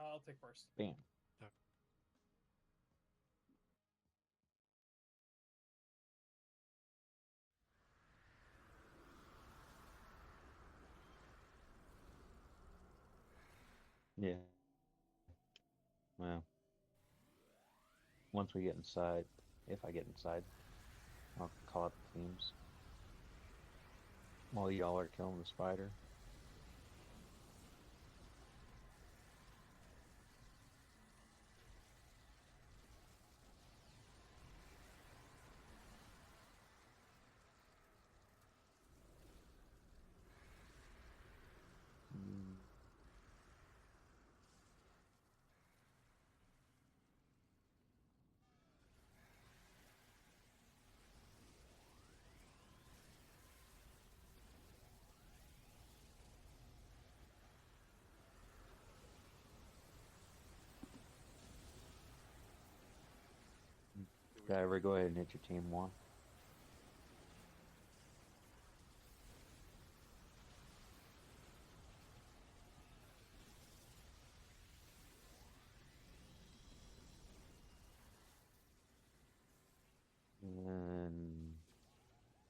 I'll take first. Bam. Yep. Yeah. Well, once we get inside, if I get inside, I'll call up the teams while y'all are killing the spider. Mm. Diver, go ahead and hit your team one. And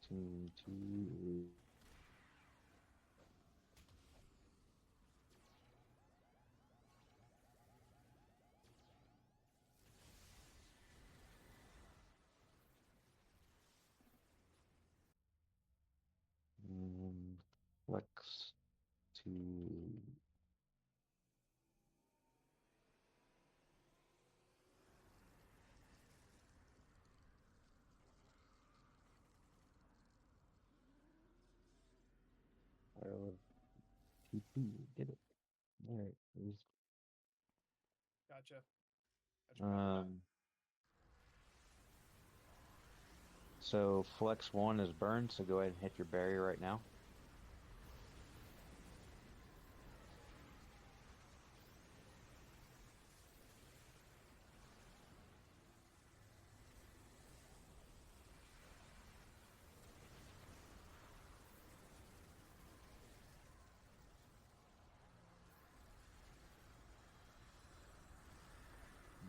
team two. Flex to TP. Get it. All right. Gotcha. Gotcha. So flex one is burned, so go ahead and hit your barrier right now.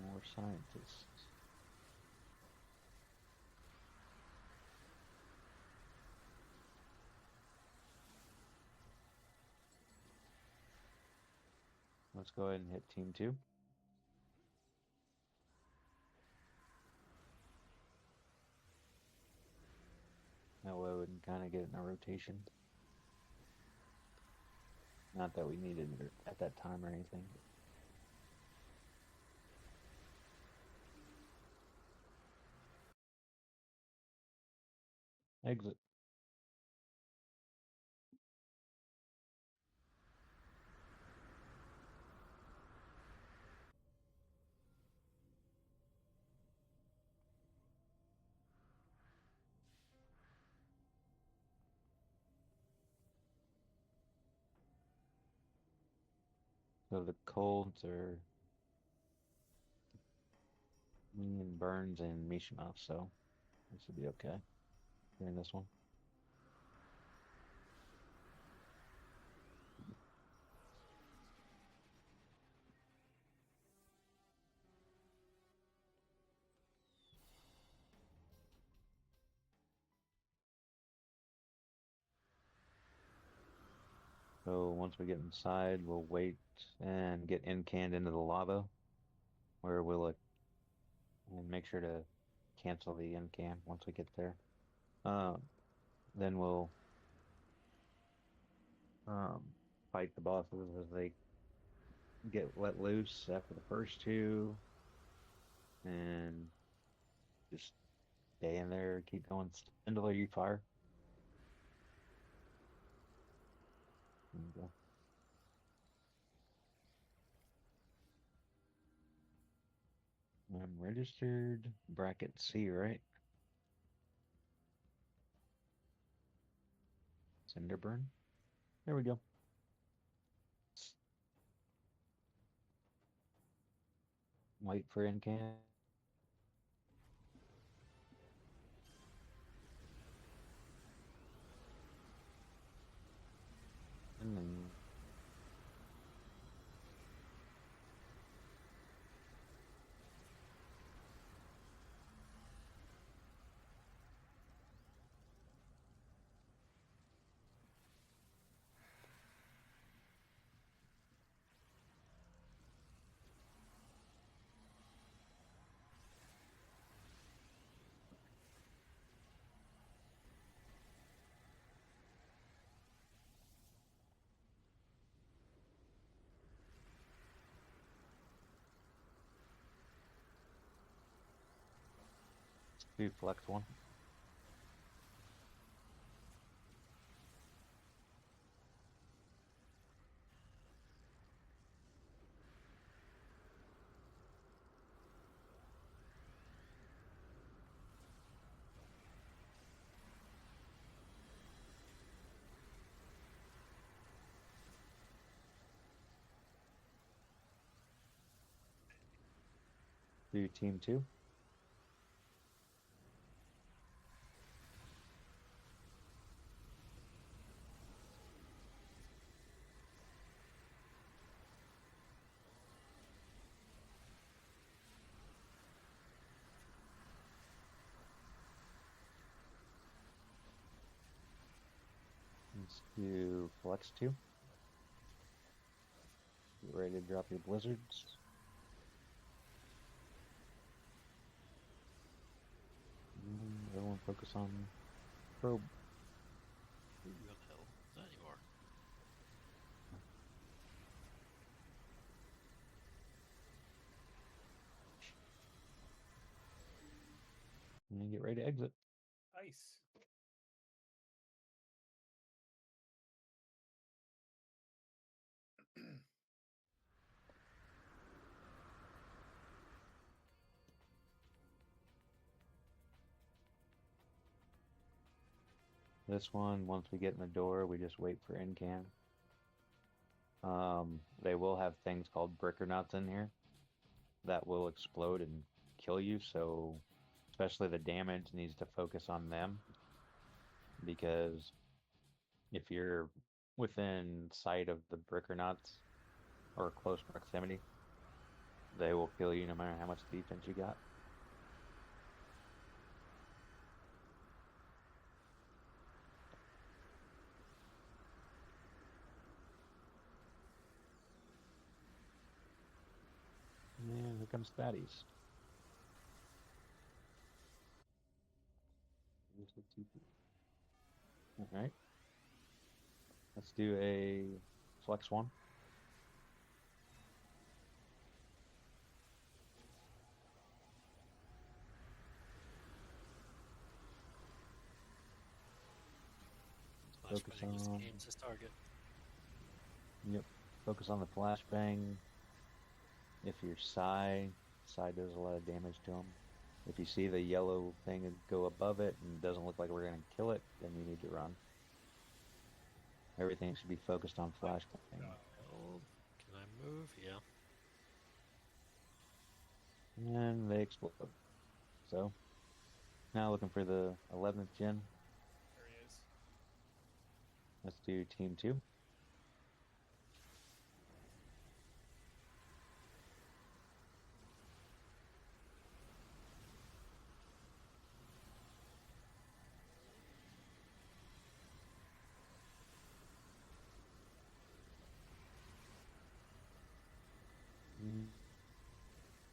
More scientists. Let's go ahead and hit team two. That way we can kind of get in a rotation. Not that we needed it at that time or anything. Exit. So the colds are me and Burns and Mishima, so this will be okay during this one. So once we get inside, we'll wait and get incanned into the lava, where we'll and make sure to cancel the incan once we get there. Then we'll um, fight the bosses as they get let loose after the first two, and just stay in there, keep going until you fire. There you go. I'm registered bracket C, right? Cinderburn. There we go. Wait for incan. And then Do flex one. Do team two. Let's do flex two. Get ready to drop your blizzards. Everyone focus on probe. Who the hell is that you are? And get ready to exit. Nice. This one, once we get in the door, we just wait for in-can. They will have things called bricker nuts in here that will explode and kill you, so especially the damage needs to focus on them, because if you're within sight of the bricker nuts or close proximity, they will kill you no matter how much defense you got. And here comes fatties. Alright. Let's do a flex one. Focus Flashbang is on. aims his target. Yep. Focus on the flashbang. If your Psy does a lot of damage to him. If you see the yellow thing go above it and doesn't look like we're going to kill it, then you need to run. Everything should be focused on flashbang. Held. Can I move? Yeah. And they explode. So, now looking for the 11th gen. There he is. Let's do team two.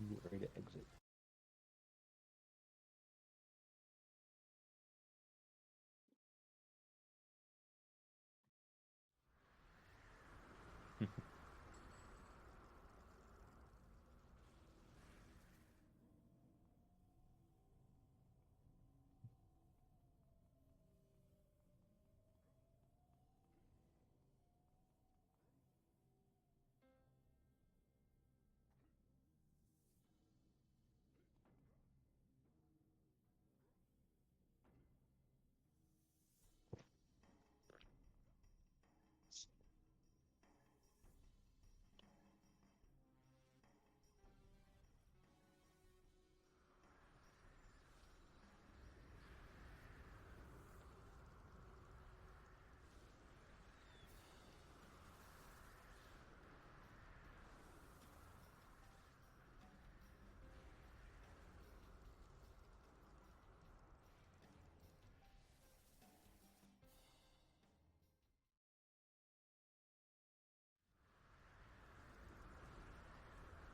Get ready to exit.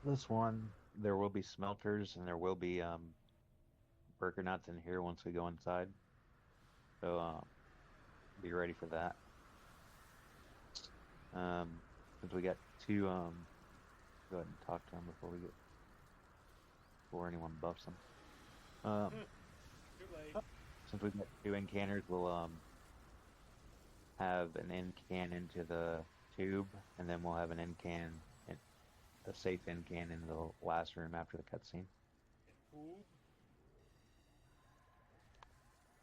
This one, there will be smelters and there will be burger nuts in here once we go inside. So be ready for that. Since we got two, go ahead and talk to them before anyone buffs them. Too late. Since we've got 2 incanners, we'll have an incan into the tube, and then we'll have an incan, a safe incan into the last room after the cutscene. Ooh.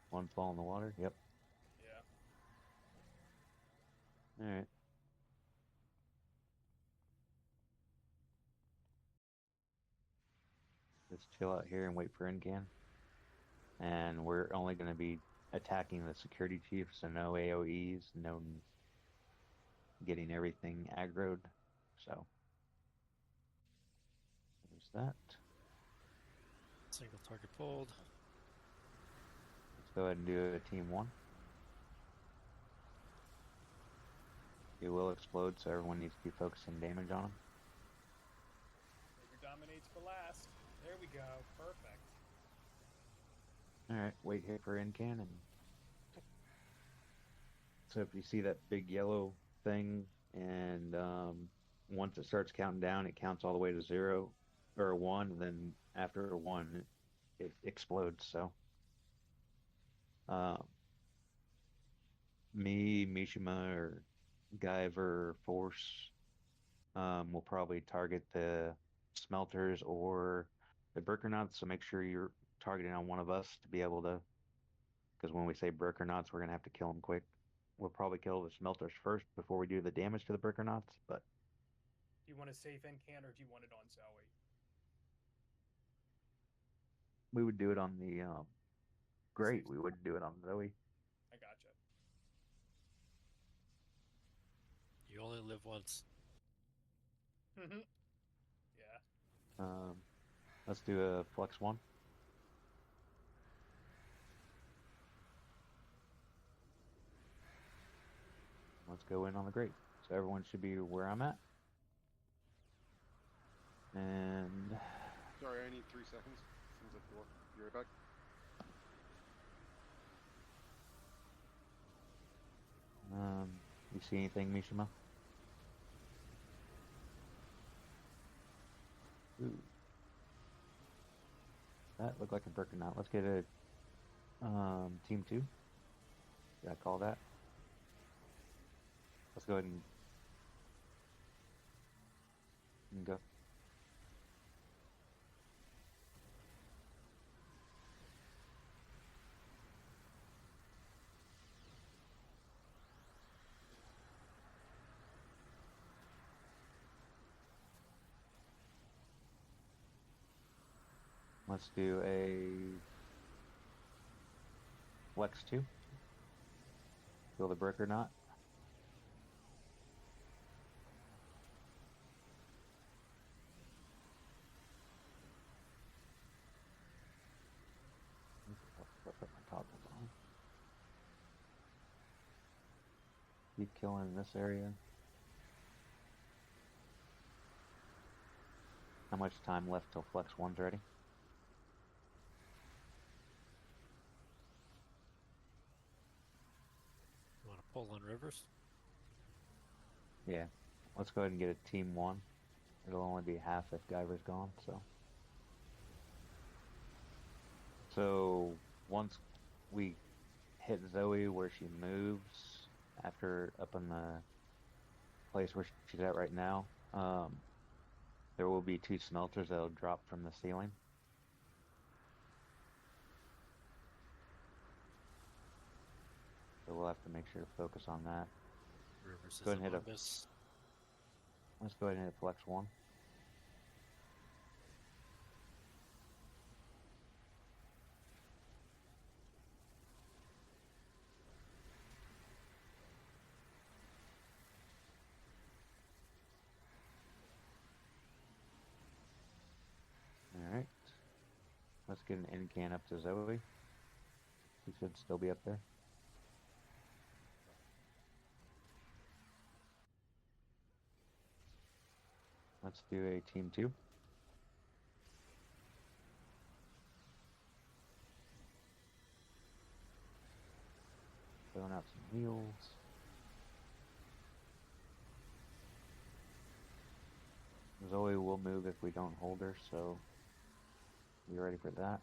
One fall in the water. Yep. Yeah. All right. Just chill out here and wait for incan. And we're only going to be attacking the security chief, so no AoEs, no getting everything aggroed. So there's that. Single target pulled. Let's go ahead and do a team 1. It will explode, so everyone needs to be focusing damage on them. Saber dominates for last. There we go. Perfect. Alright, wait here for incan. And so if you see that big yellow thing, and once it starts counting down, it counts all the way to 0 or 1, and then after 1, it explodes. So me, Mishima, or Guyver, or Force will probably target the smelters or the Birkenauts, so make sure you're targeting on one of us to be able to, because when we say Birkenauts, we're going to have to kill them quick. We'll probably kill the smelters first before we do the damage to the Birkenauts, but... Do you want a safe incan or do you want it on Zoe? We would do it on the, great, we would do it on Zoe. I gotcha. You only live once. Yeah. Let's do a flex 1. Let's go in on the great. So everyone should be where I'm at. And... Sorry, I need 3 seconds. Seems like you'll be right back. You see anything, Mishima? Ooh. That looked like a Birkenau. Let's get a team 2. Did I call that? Let's go ahead and go. Let's do a flex 2. Kill the brick or not. I'll put my toggles on. Keep killing in this area. How much time left till flex 1's ready? You want to pull on rivers? Yeah. Let's go ahead and get a team 1. It'll only be half if Guyver's gone, so. So once we hit Zoe where she moves, after up in the place where she's at right now, there will be 2 smelters that'll drop from the ceiling. So we'll have to make sure to focus on that. Rivers Go is ahead and hit among us. Let's go ahead and hit flex 1. Alright. Let's get an incan up to Zoe. He should still be up there. Let's do a team 2. Throwing out some heals. Zoe will move if we don't hold her, so be ready for that.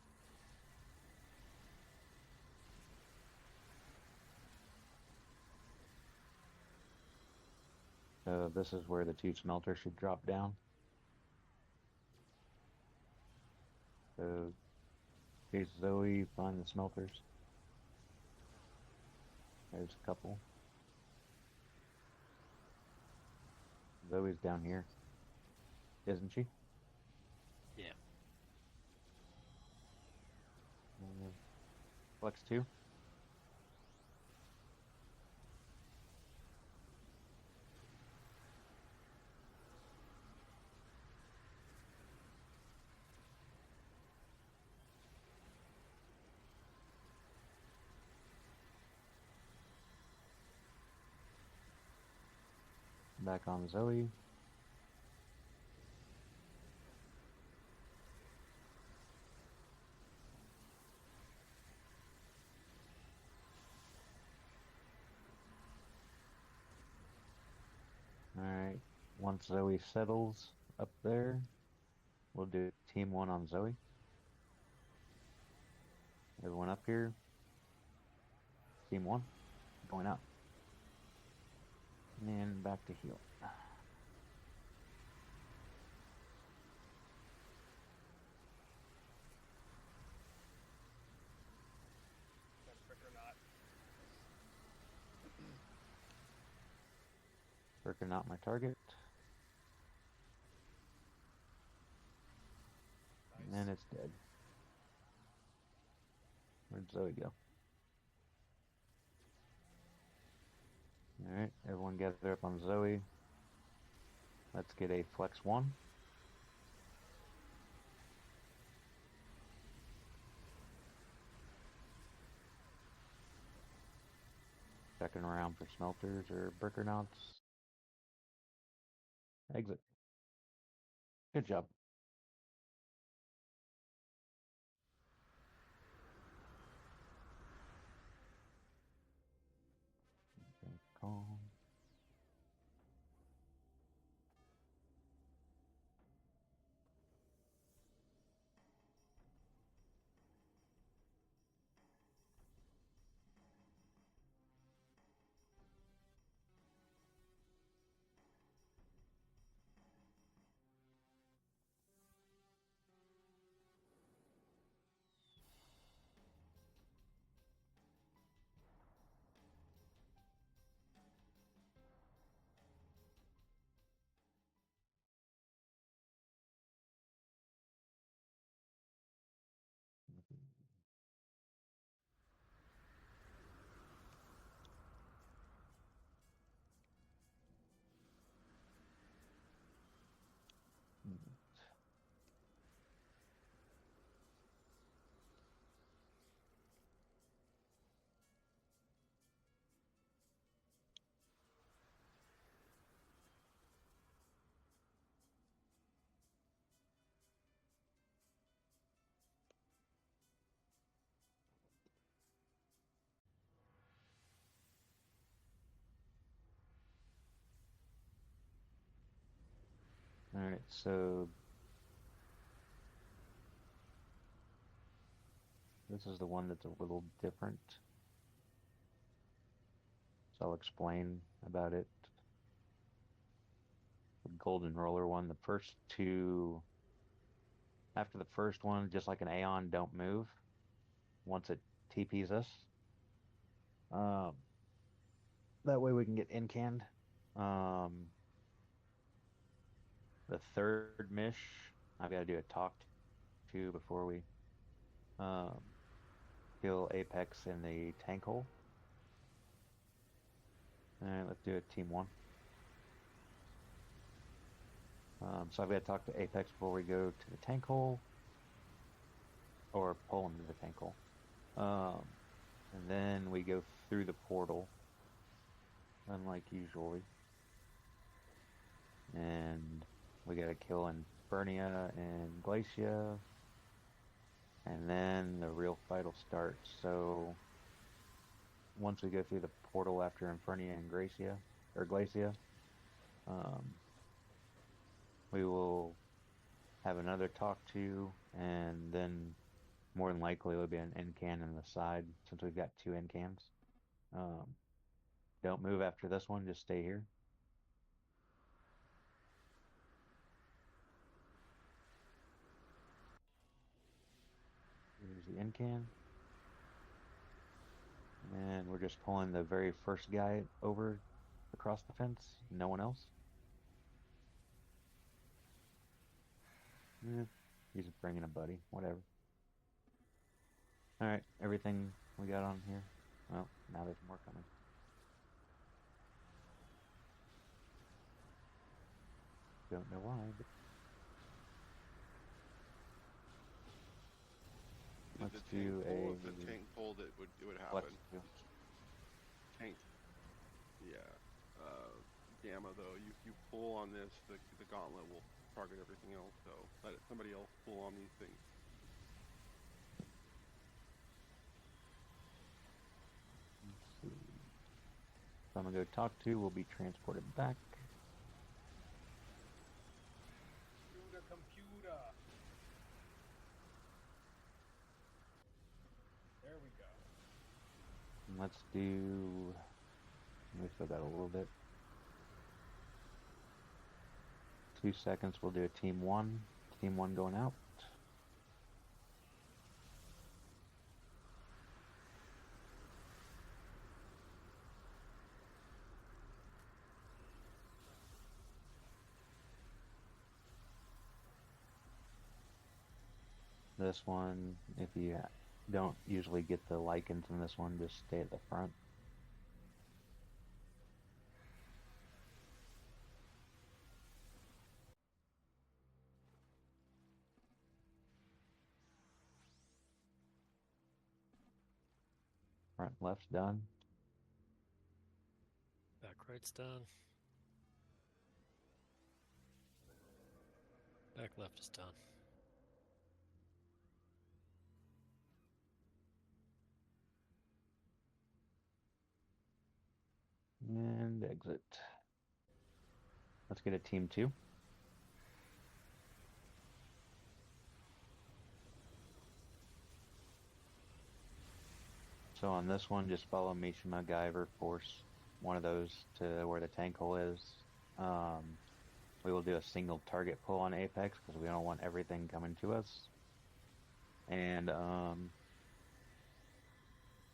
So this is where the 2 smelters should drop down. So here's Zoe, find the smelters. There's a couple. Zoe's down here, isn't she? Yeah. Flex 2. Back on Zoe. Alright, once Zoe settles up there, we'll do team 1 on Zoe. Everyone up here. Team 1, going out. And back to heal. That's quick or not. Working out my target. Nice. And it's dead. Where'd Zoe go? Alright, everyone gather up on Zoe. Let's get a flex 1. Checking around for smelters or brickernauts. Exit. Good job. Okay, calm. Alright, so this is the one that's a little different. So I'll explain about it. The golden roller one, the first 2, after the first one, just like an Aeon, don't move once it TPs us. That way we can get incanned. The third mish, I've got to do a talk to before we kill Apex in the tank hole. Alright, let's do it team 1. So I've got to talk to Apex before we go to the tank hole. Or pull him to the tank hole. And then we go through the portal. Unlike usually. And we gotta kill Infernia and Glacia. And then the real fight will start. So once we go through the portal after Infernia and Glacia, we will have another talk to, and then more than likely there'll be an incan on the side since we've got 2 incans. Don't move after this one, just stay here. the in can. And we're just pulling the very first guy over across the fence. No one else. He's bringing a buddy. Whatever. Alright, everything we got on here. Well, now there's more coming. Don't know why, but If let's the tank do pull, a if the tank pulled, it would flex happen. two. Tank. Yeah. Gamma though, you pull on this, the gauntlet will target everything else. So let somebody else pull on these things. Let's see. So I'm gonna go talk to. Will be transported back. Computer. There we go. And let's do. We still got a little bit. 2 seconds. We'll do a team one. Team one going out. This one, if you don't usually get the lichens in this one, just stay at the front. Front left's done. Back right's done. Back left is done. And exit. Let's get a team two. So on this one, just follow Misha MacGyver, force one of those to where the tank hole is. We will do a single target pull on Apex because we don't want everything coming to us. And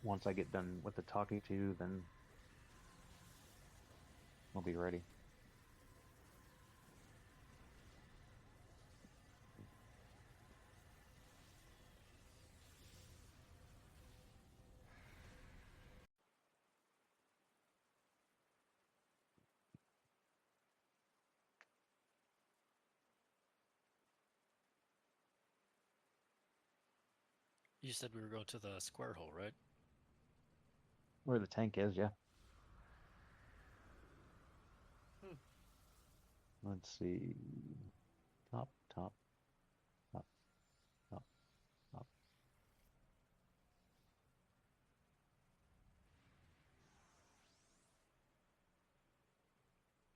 once I get done with the talking to, then we'll be ready. You said we were going to the square hole, right? Where the tank is, yeah. Let's see. Top, top, top, top, top.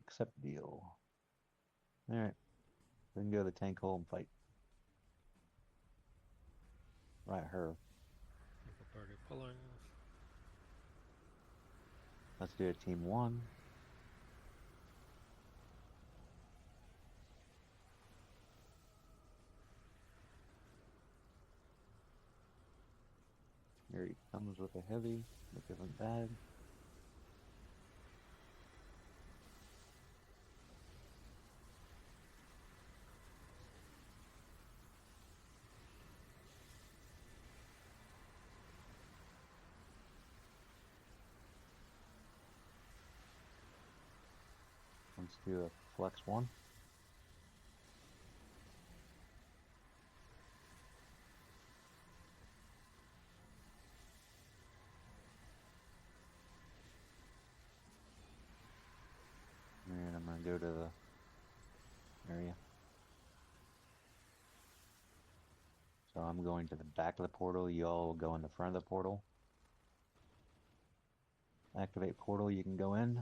Accept deal. Alright. We can go to the tank hole and fight. Right, her. Single target pulling. Let's do a team one. Here he comes with a heavy, which isn't bad. Let's do a flex one. And I'm going to go to the area. So I'm going to the back of the portal. You all will go in the front of the portal. Activate portal, you can go in.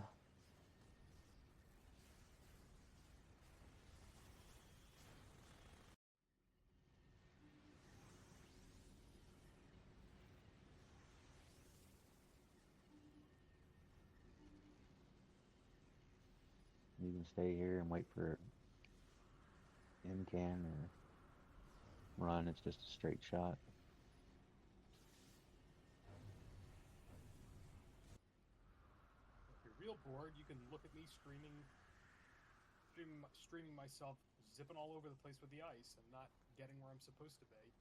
You can stay here and wait for in can or run. It's just a straight shot. real bored, you can look at me streaming myself, zipping all over the place with the ice and not getting where I'm supposed to be.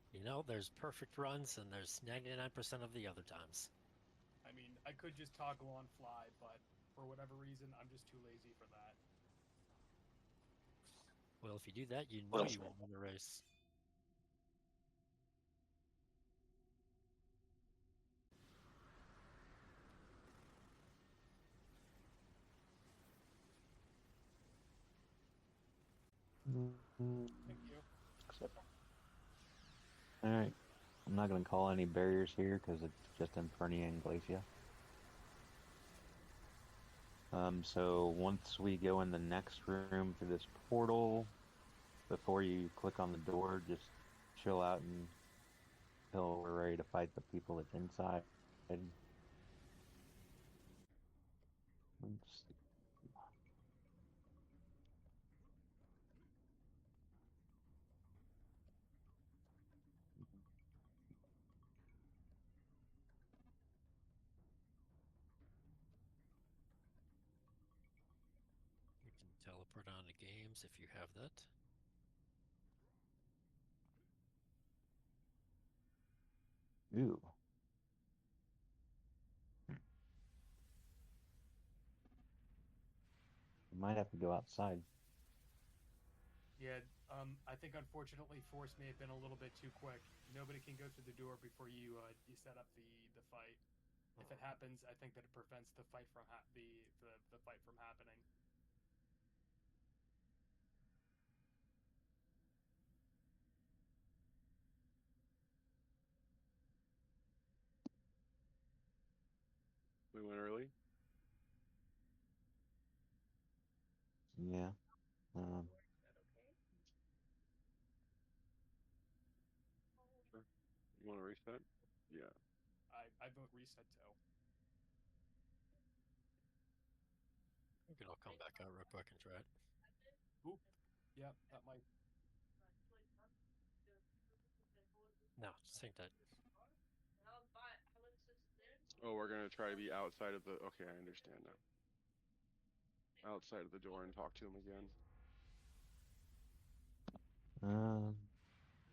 You know, there's perfect runs and there's 99% of the other times. I mean, I could just toggle on fly, but for whatever reason, I'm just too lazy for that. Well, if you do that, you know you won't win a race. Thank you. Alright. I'm not going to call any barriers here because it's just Infernia and Glacia. So once we go in the next room through this portal, before you click on the door, just chill out until we're ready to fight the people that's inside. Let's see. You can teleport on to games if you have that. Ooh. We might have to go outside. Yeah, I think unfortunately Force may have been a little bit too quick. Nobody can go through the door before you set up the fight. If it happens, I think that it prevents the fight from the fight from happening. We went early. Yeah. Sure. You want to reset? Yeah. I vote reset too. We can all come back out real quick and try it. Oop. Yeah, that might. No, just ain't that. Oh, we're gonna try to be outside of the. Okay, I understand now. Outside of the door and talk to him again.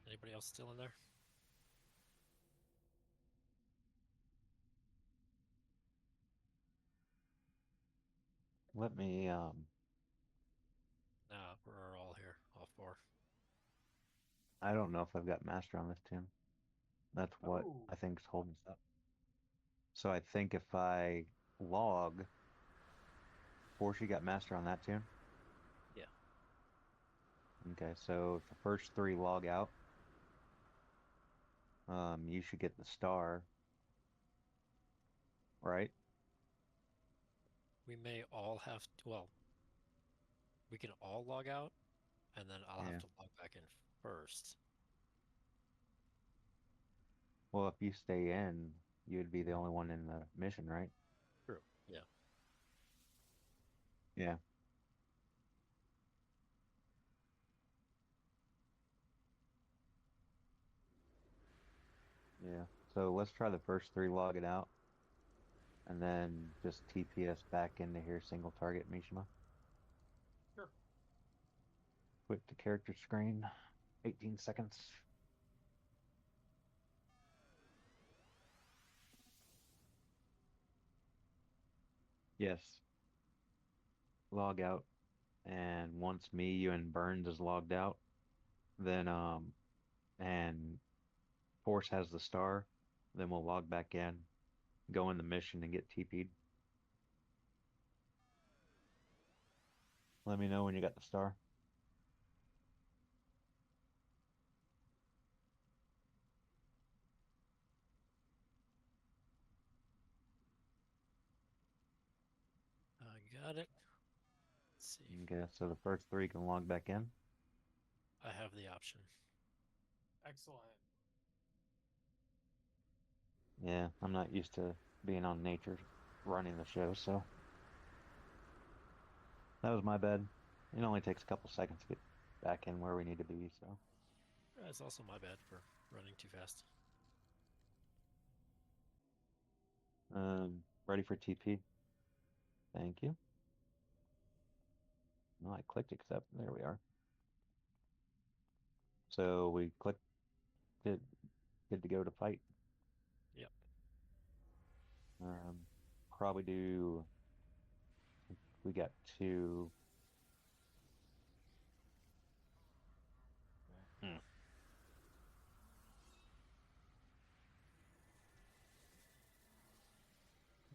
Anybody else still in there? Let me, No, we're all here, all four. I don't know if I've got master on this tune. That's what Oh. I think is holding us up. So I think if I log, Force, you got master on that tune? Yeah. Okay, so if the first 3 log out, you should get the star, right? We may all have to, well, we can all log out, and then I'll Yeah. have to log back in first. Well, if you stay in, you'd be the only one in the mission, right? True. Yeah. Yeah. Yeah. So let's try the first 3 log it out. And then just TPS back into here, single target Mishima. Sure. Quit the character screen. 18 seconds. Yes. Log out. And once me, you, and Burns is logged out, then and Force has the star, then we'll log back in, go in the mission, and get TP'd. Let me know when you got the star. I got it. Let's see. Okay, so the first 3 can log back in. I have the option. Excellent. Yeah, I'm not used to being on nature running the show, so that was my bad. It only takes a couple seconds to get back in where we need to be, so. It's also my bad for running too fast. Ready for TP. Thank you. No, I clicked accept. There we are. So we clicked it. Good to go to fight. Yep. Probably do. We got 2.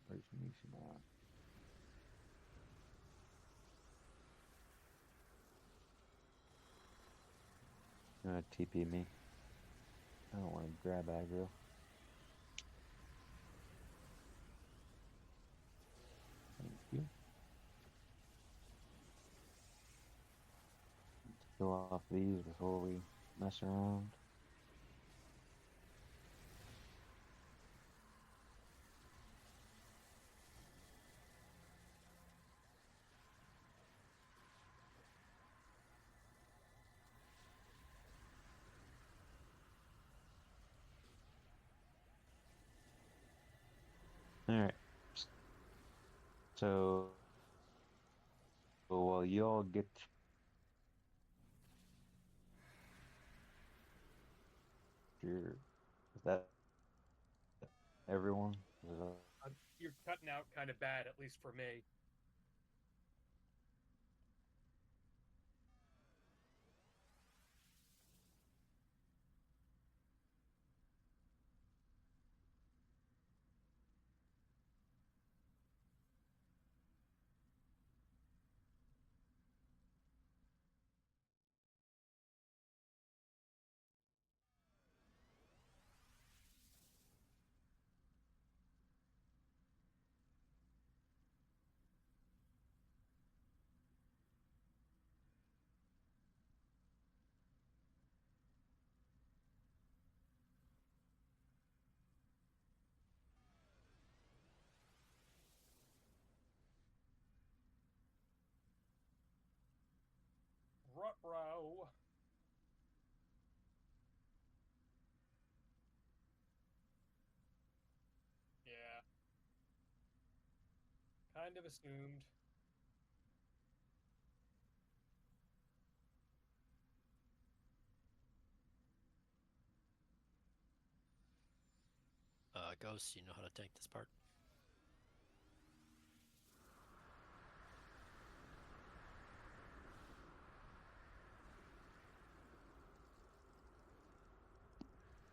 Where's Mishima? TP me. I don't want to grab aggro. Thank you. Let's kill off these before we mess around. Alright. So while you all get your... Is that everyone? Is that... You're cutting out kind of bad, at least for me. Ruh-roh. Yeah. Kind of assumed. Ghost, you know how to tank this part.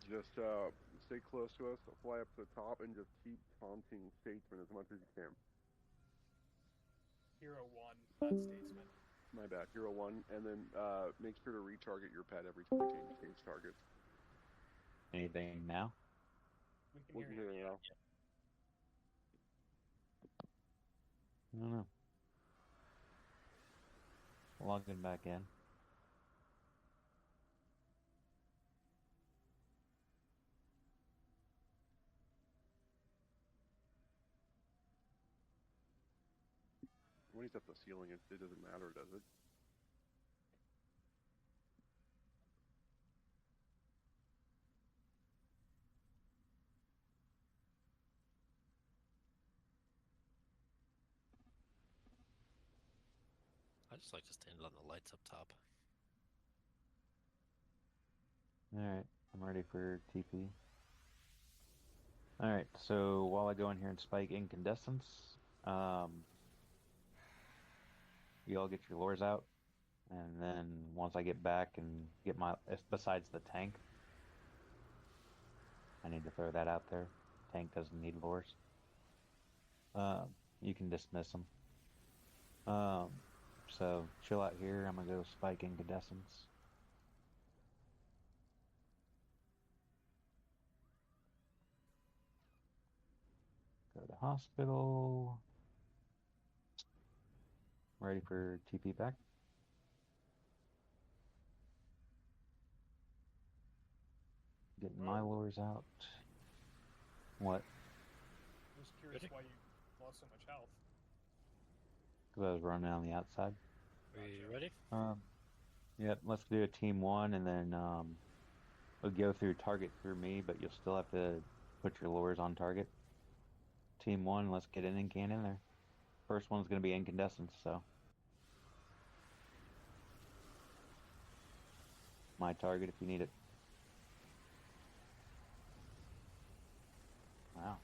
Just stay close to us, fly up to the top, and just keep taunting Statesman as much as you can. Hero 1, not Statesman. My bad, Hero 1, and then make sure to retarget your pet every time you change targets. anything now? We can hear you now. I don't know. Logging back in. When he's at the ceiling, it doesn't matter, does it? I just like to stand on the lights up top. Alright, I'm ready for TP. Alright, so while I go in here and spike incandescence, you all get your lures out, and then once I get back and get my... If besides the tank, I need to throw that out there. Tank doesn't need lures. You can dismiss them. So chill out here. I'm gonna go spike incandescence. Go to hospital. Ready for TP back. Getting my lures out. What? I was curious why you lost so much health. Because I was running on the outside. Are you ready? Yep, let's do a team 1, and then we'll go through target through me, but you'll still have to put your lures on target Team 1, let's get in and can in there. First one's going to be incandescence, so. My target if you need it. Wow.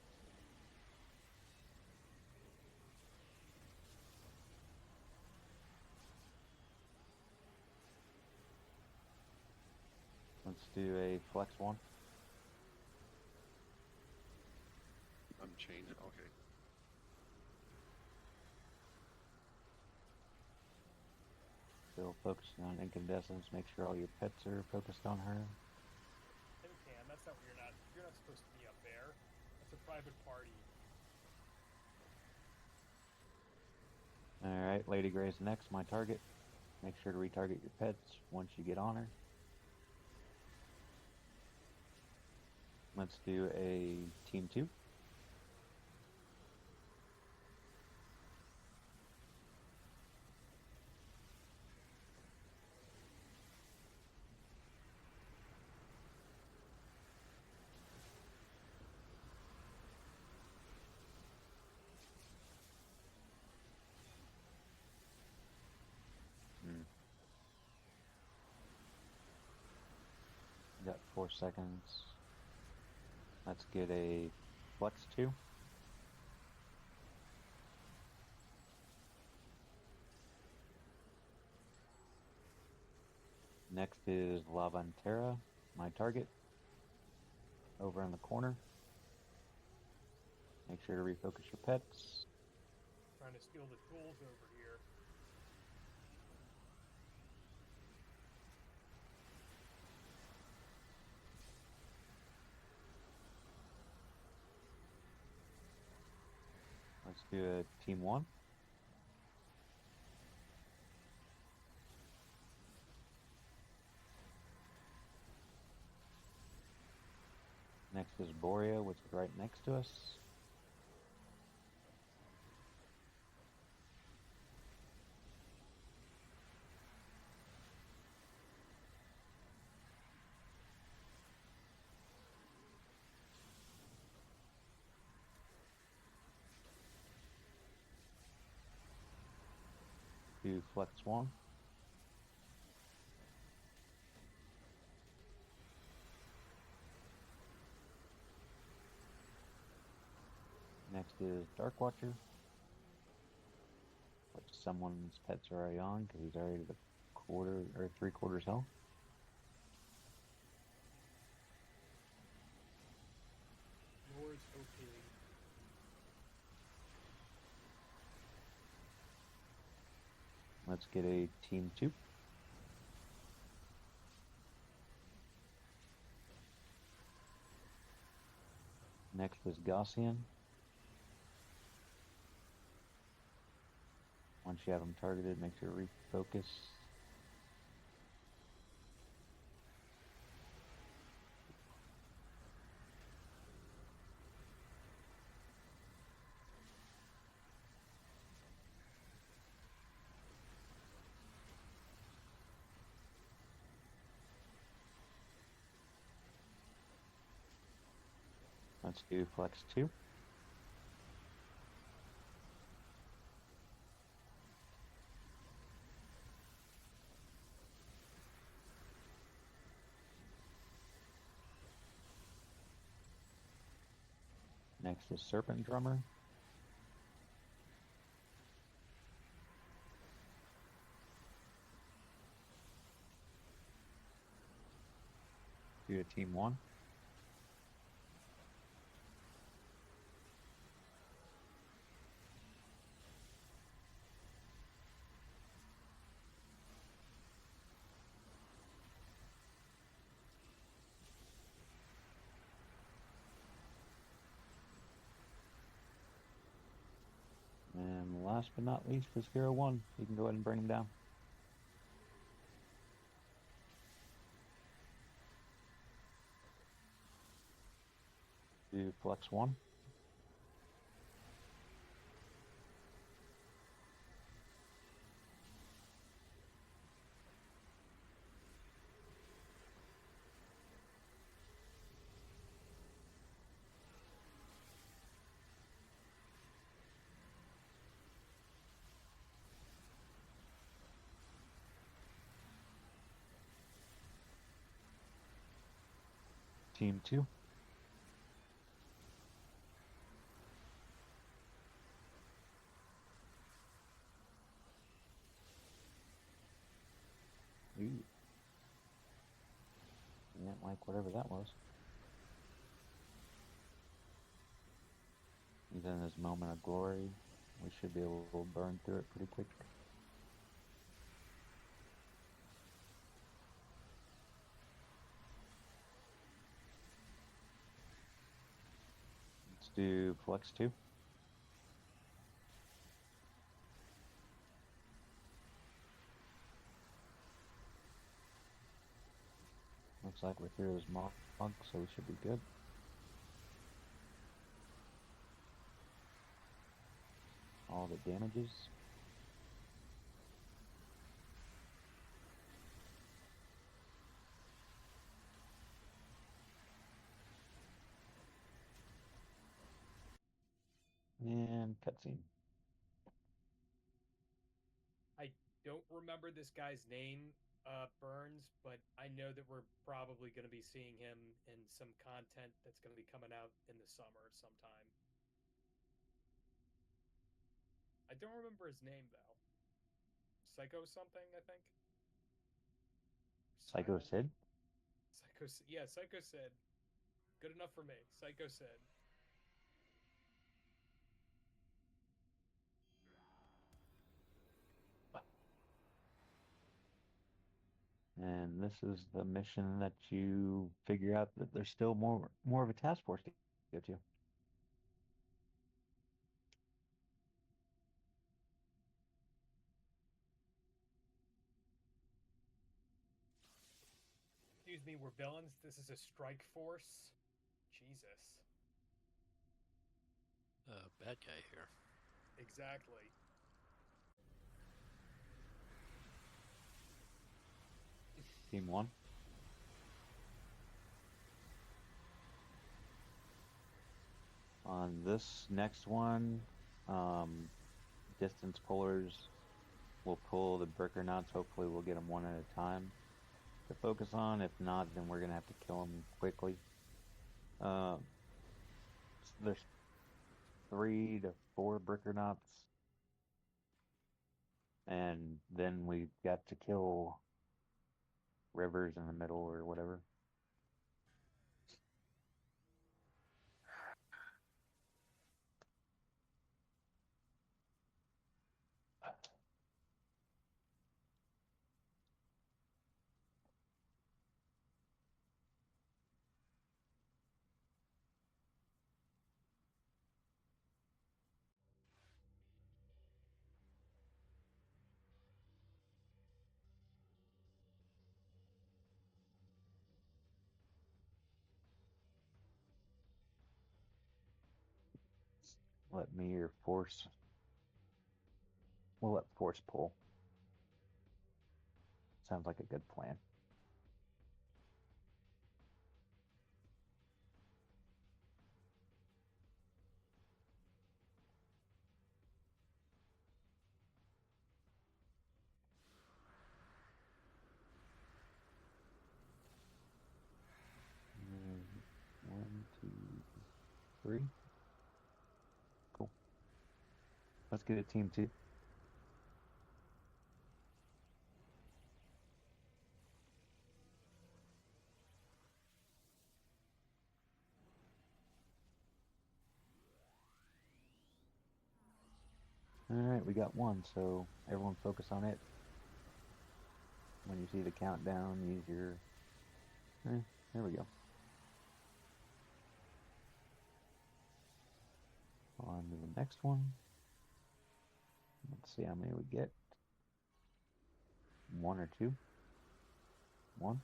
Let's do a flex 1. Unchain it. Okay. Still focusing on incandescence. Make sure all your pets are focused on her. And Cam, that's not where you're not supposed to be up there. That's a private party. Alright, Lady Gray's next, my target. Make sure to retarget your pets once you get on her. Let's do a team 2. Got 4 seconds. Let's get a flex 2. Next is Lavantera, my target. Over in the corner. Make sure to refocus your pets. Trying to steal the tools over here. Let's do a team 1. Next is Borea, which is right next to us. Do flex 1. Next is Dark Watcher. Which someone's pets are already on because he's already the quarter or 3/4 health. Lord's OP. Let's get a team 2. Next is Gaussian. Once you have them targeted, make sure to refocus. Let's do flex 2. Next is Serpent Drummer. Do a team 1. And last but not least is Hero 1. You can go ahead and bring him down. Do flex 1. Team 2. Ooh. Didn't like whatever that was. He's in his moment of glory. We should be able to burn through it pretty quick. Let's do flex 2. Looks like we're through his monk, so we should be good. All the damages. And cutscene. I don't remember this guy's name, Burns, but I know that we're probably going to be seeing him in some content that's going to be coming out in the summer sometime. I don't remember his name though. Psycho something, I think. Psycho Silent? Sid? Psycho Sid. Good enough for me. Psycho Sid. And this is the mission that you figure out that there's still more of a task force to go to. Excuse me, we're villains. This is a strike force. Jesus. Bad guy here. Exactly. Team 1. On this next one, distance pullers will pull the Brickernauts. Hopefully we'll get them one at a time to focus on. If not, then we're going to have to kill them quickly. There's 3 to 4 Brickernauts. And then we've got to kill Rivers in the middle or whatever. Let me or force. We'll let force pull. Sounds like a good plan. One, two, three. Cool. Let's get a team 2. Alright, we got 1, so everyone focus on it. When you see the countdown, use your... there we go. On to the next one. Let's see how many we get. 1 or 2? 1.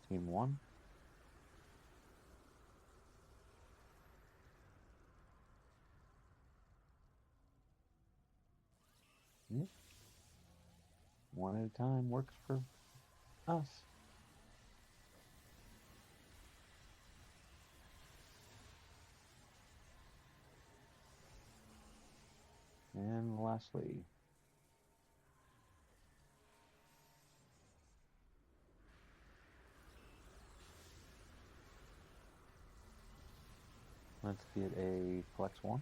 Team 1. Yep. 1 at a time works for us. lastly, let's get a flex 1.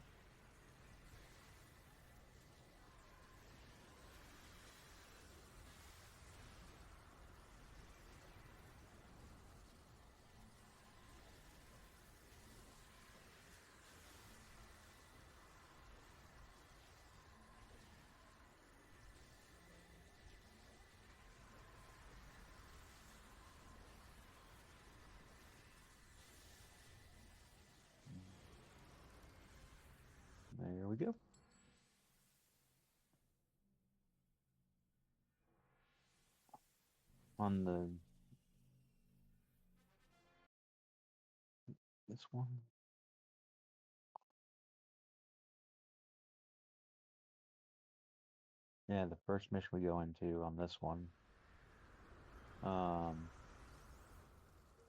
There we go. On this one. Yeah, the first mission we go into on this one,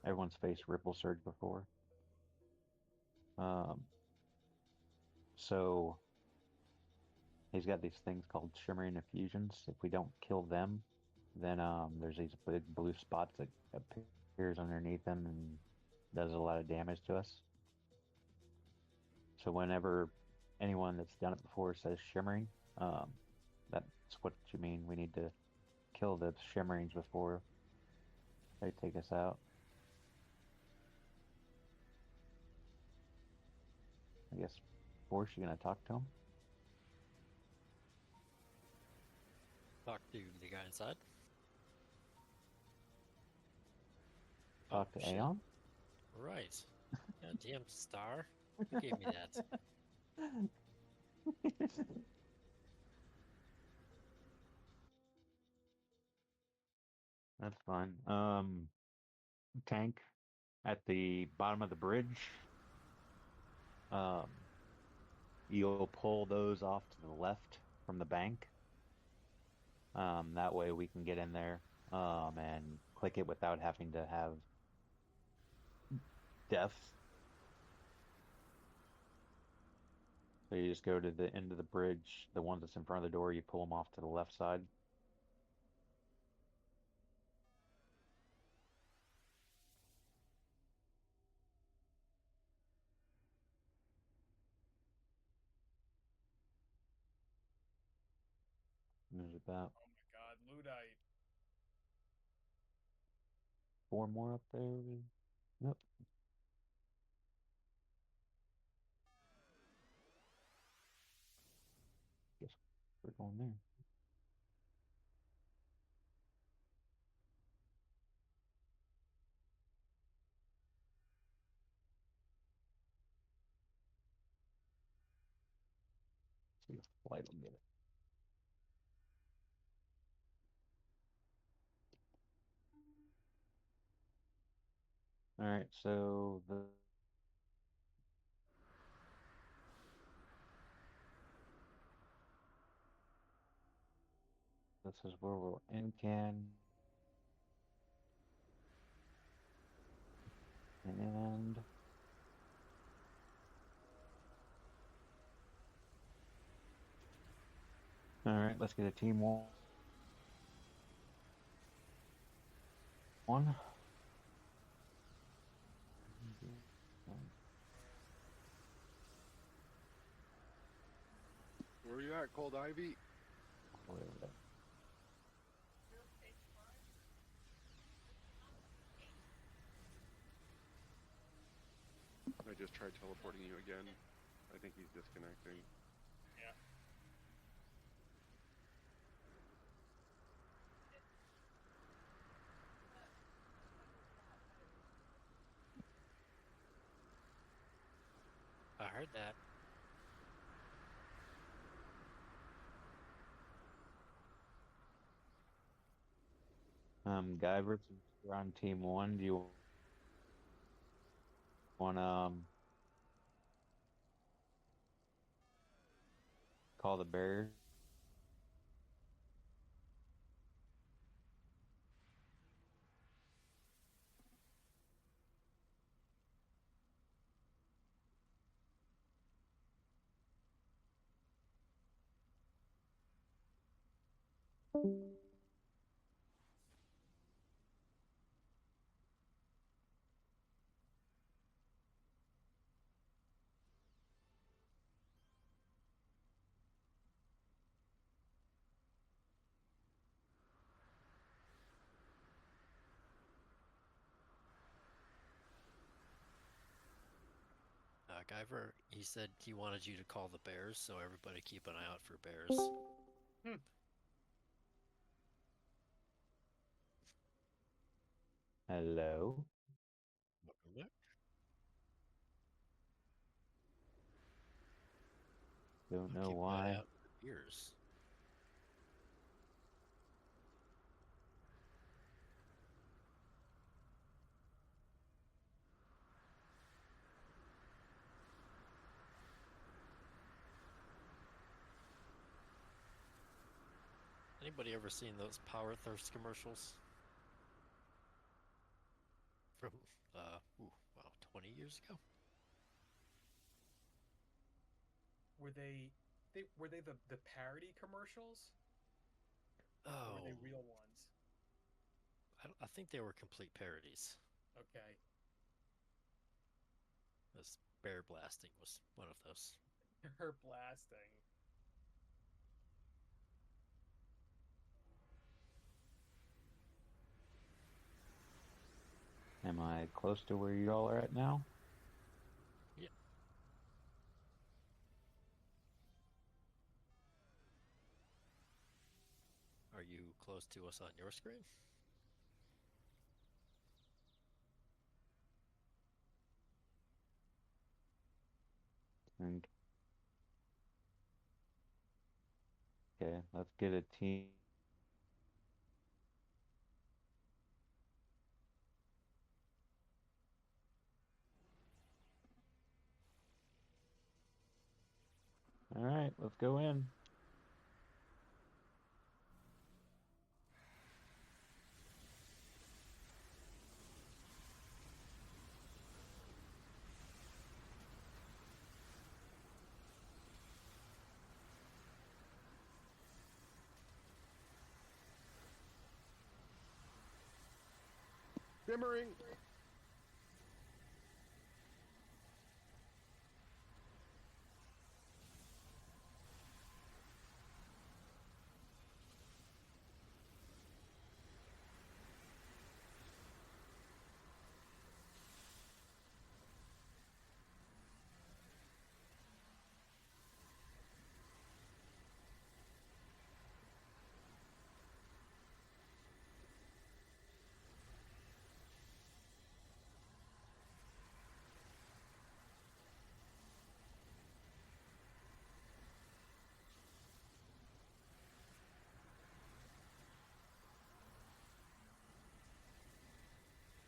everyone's faced Ripple Surge before. So he's got these things called shimmering effusions. If we don't kill them, then there's these big blue spots that appears underneath them and does a lot of damage to us. So whenever anyone that's done it before says shimmering, that's what you mean. We need to kill the shimmerings before they take us out. I guess, Force, you gonna talk to him? Talk to the guy inside. Talk to shit. Aeon? Right. Goddamn star. Who gave me that? That's fine. Tank at the bottom of the bridge. You'll pull those off to the left from the bank. That way we can get in there and click it without having to have death. So you just go to the end of the bridge, the ones that's in front of the door, you pull them off to the left side. And there's about Oh my god, Ludite. 4 more up there. Yep. Guess we're going there. See if flight will get it. All right, so this is where we'll end can. And all right, let's get a team one. Where are you at, Cold Ivy? I just tried teleporting you again. I think he's disconnecting. Yeah. I heard that. Guy versus you're on team one. Do you want to call the Bears? Guyver, he said he wanted you to call the bears, so everybody keep an eye out for bears. Hello. Welcome back. Don't know Keep an eye why. out for bears. Anybody ever seen those Power Thirst commercials? From, wow, 20 years ago? Were they the parody commercials? Or Oh, were they real ones? I think they were complete parodies. Okay. This bear blasting was one of those. Her blasting. Am I close to where you all are at now? Yeah. Are you close to us on your screen? And okay, let's get a team. All right, let's go in. Simmering.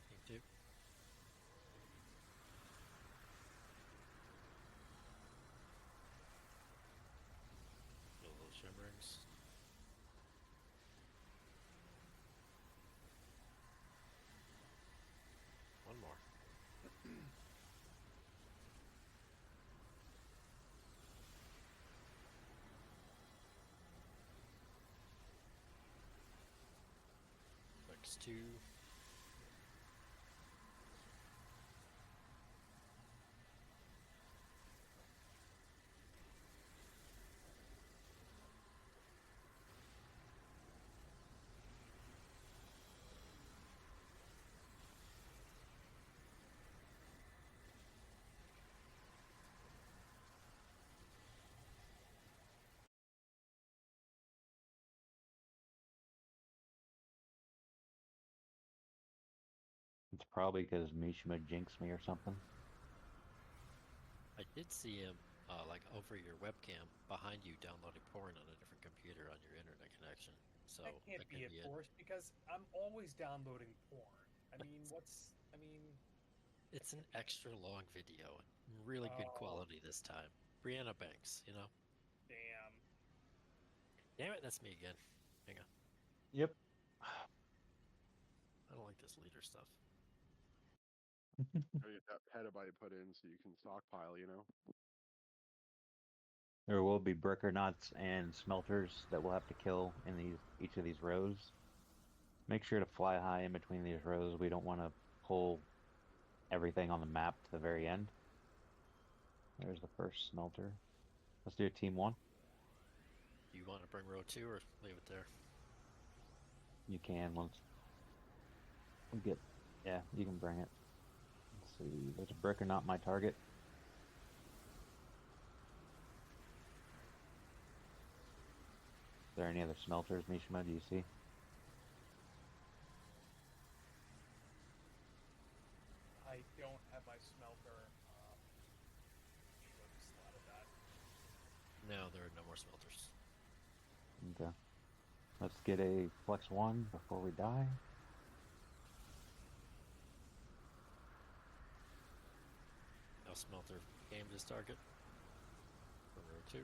Think too. Feel those shimmerings. One more. X2. It's probably because Mishima jinxed me or something. I did see him, like over your webcam behind you downloading porn on a different computer on your internet connection. So That can't that be could it, be it. Forrest, because I'm always downloading porn. It's an extra long video, really good Oh, quality this time. Brianna Banks, you know. damn. Damn it, that's me again. Hang on, Yep. I don't like this leader stuff. Gotta get that petabyte put in so you can stockpile, you know? There will be bricker knots and smelters that we'll have to kill in each of these rows. Make sure to fly high in between these rows. We don't want to pull everything on the map to the very end. There's the first smelter. Let's do a team 1. You want to bring row 2 or leave it there? You can once we get. Yeah, you can bring it. Let's see. There's a bricker knot my target. Is there any other smelters, Mishima? Do you see? I don't have my smelter. Go to slot of that. No, there are no more smelters. Okay. Let's get a flex 1 before we die. Now smelter aimed his target. From row 2.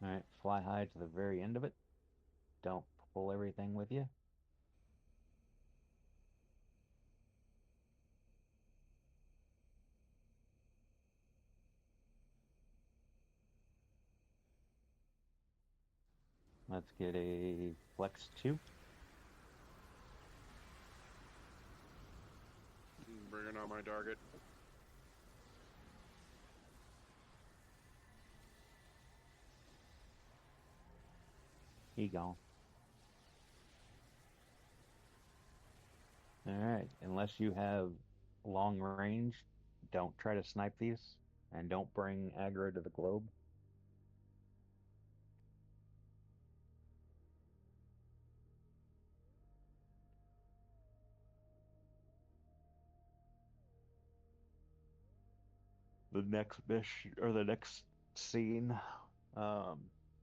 Alright, fly high to the very end of it. Don't pull everything with you. Let's get a flex 2. Bringing on my target. He gone. Alright, unless you have long range, don't try to snipe these, and don't bring aggro to the globe. The next scene,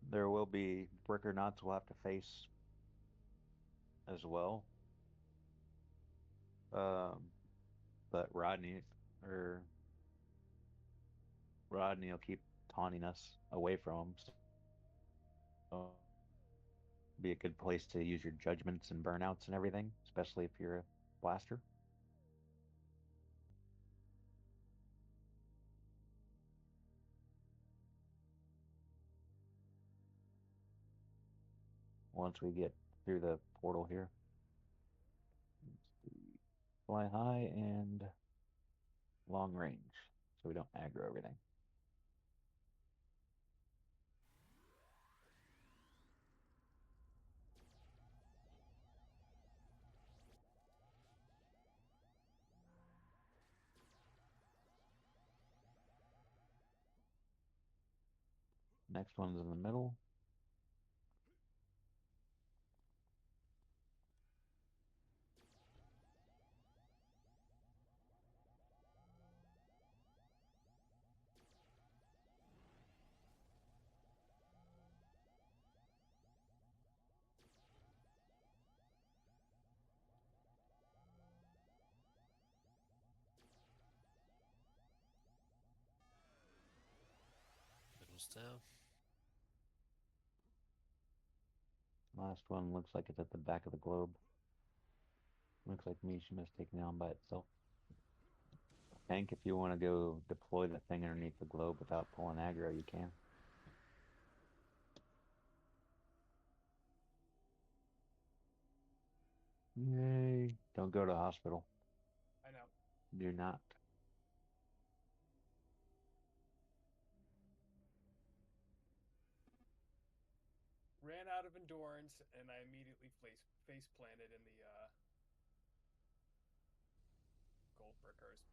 there will be bricker knots we'll have to face as well. But Rodney will keep taunting us away from him. So be a good place to use your judgments and burnouts and everything, especially if you're a blaster. Once we get through the portal here. Fly high and long range, so we don't aggro everything. Next one's in the middle. Middle's down. Last one looks like it's at the back of the globe. Looks like Mishima's taken down by itself. Tank, if you want to go deploy the thing underneath the globe without pulling aggro, you can. Yay. Don't go to hospital. I know. Do not. Ran out of endurance, and I immediately face planted in the gold brickers.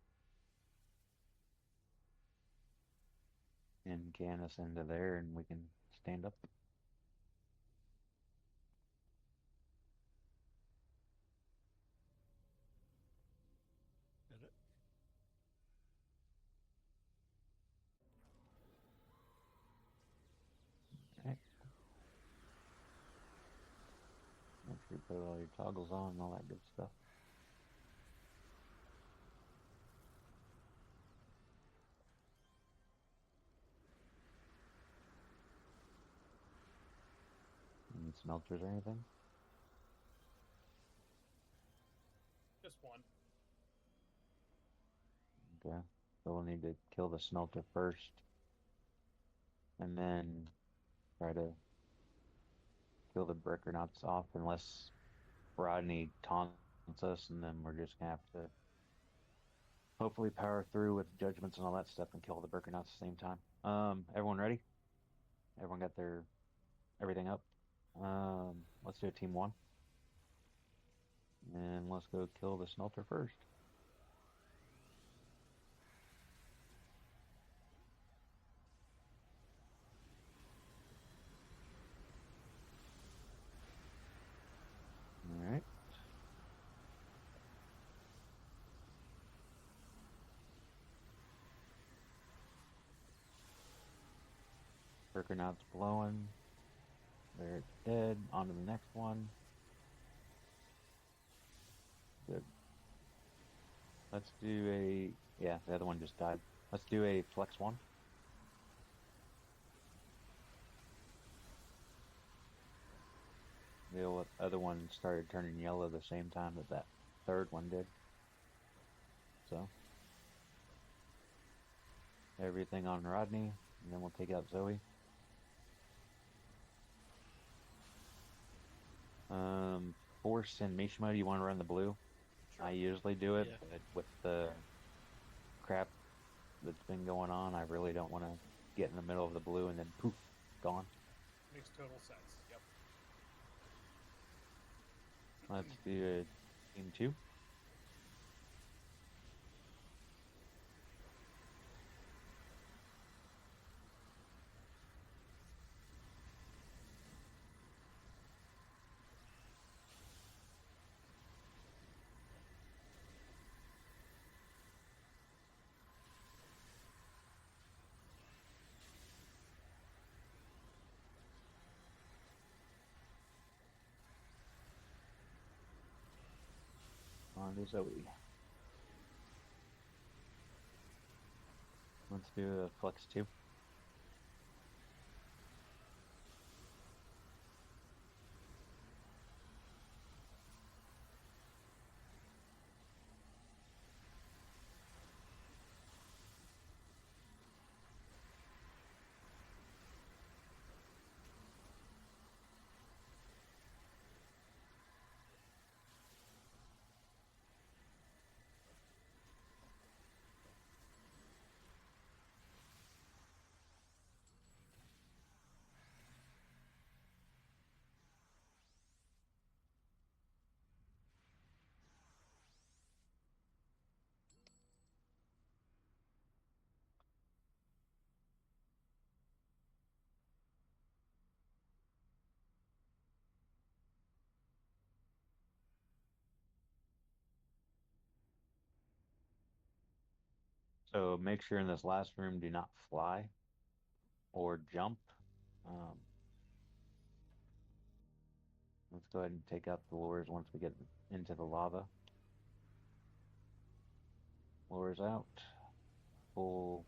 And can us into there and we can stand up. Get it? sure you put all your toggles on and all that good stuff. Any smelters or anything? Just one. Okay. So we'll need to kill the smelter first. And then try to kill the brickernauts off unless Rodney taunts us, and then we're just gonna have to hopefully power through with judgments and all that stuff and kill the brickernauts at the same time. Everyone ready? Everyone got their everything up? Let's do a team 1. And let's go kill the smelter first. Alright. Brickernauts blowing. They're dead. On to the next one. Good. Let's do a... Yeah, the other one just died. Let's do a flex 1. The other one started turning yellow the same time that that third one did. So, everything on Rodney, and then we'll take out Zoe. Force and Mishima, do you want to run the blue? Sure. I usually do it, Yeah. but with the crap that's been going on, I really don't want to get in the middle of the blue and then poof, gone. Makes total sense. Yep. Let's do a team 2. On to Zoe. Let's do a flex 2. So make sure in this last room do not fly or jump. Um, let's go ahead and take out the lures once we get into the lava. Lures out. Pull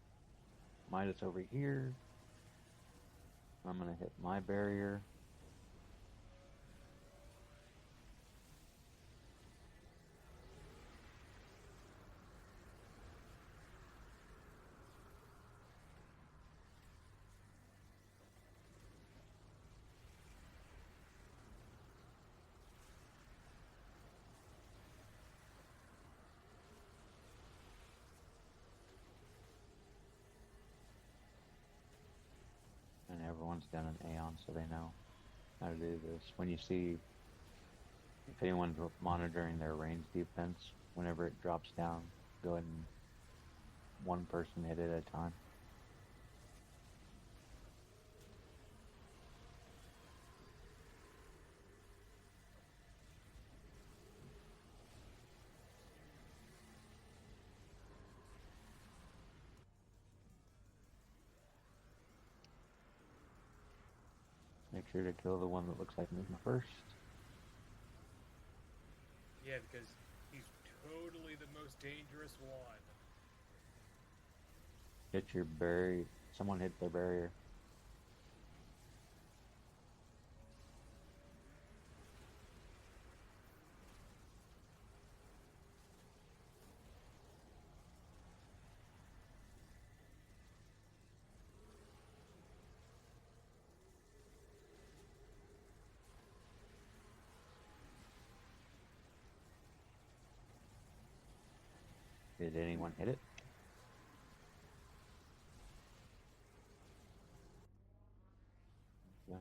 Midas over here. I'm going to hit my barrier. And everyone's done an Aeon, so they know how to do this. When you see, if anyone's monitoring their range defense, whenever it drops down, go ahead and one person hit it at a time. Make sure to kill the one that looks like moving first. Yeah, because he's totally the most dangerous one. Hit your barrier. Someone hit their barrier. Did anyone hit it? Yeah.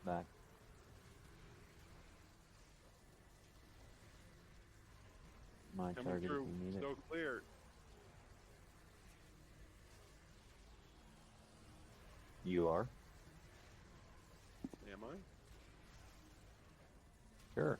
Back. My Coming target if through. you need it. So clear. You are? Am I? Sure.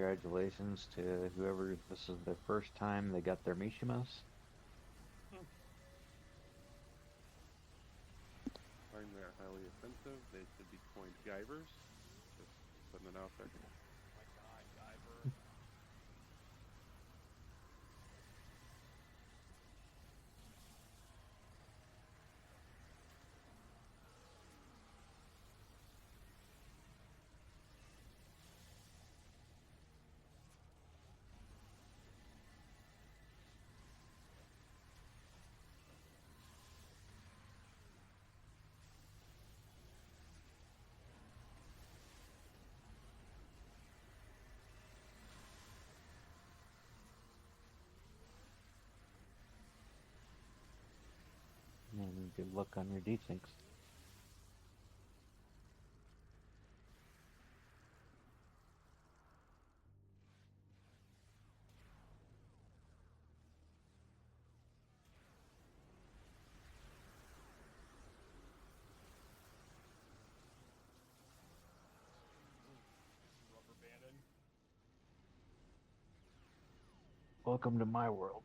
congratulations to whoever this is their first time they got their Mishimas. Find that highly offensive. They should be coined Guyvers. Just putting it out there. Oh my god, Guyver. And good luck on your desyncs. Rubber banded. Welcome to my world.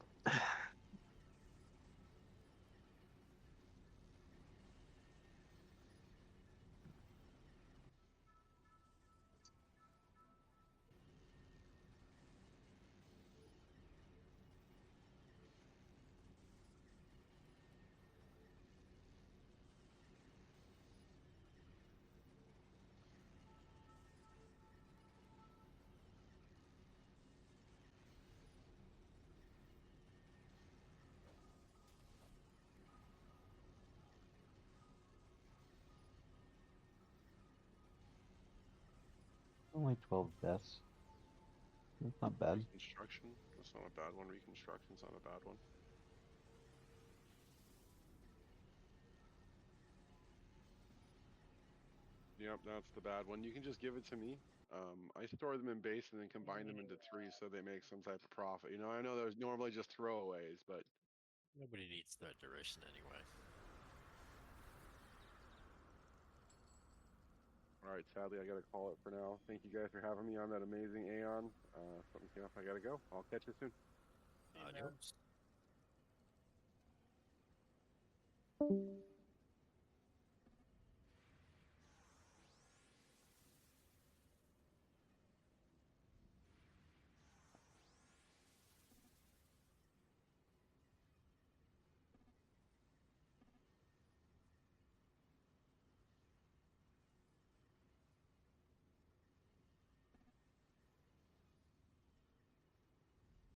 Only 12 deaths. That's not bad. Reconstruction. That's not a bad one. Reconstruction's not a bad one. Yep, that's the bad one. You can just give it to me. I store them in base and then combine them into 3 so they make some type of profit. You know, I know there's normally just throwaways, but Nobody needs that duration anyway. all right, sadly, I got to call it for now. Thank you guys for having me on that amazing Aeon. Something came up. I got to go. I'll catch you soon. Hey, man. Adios.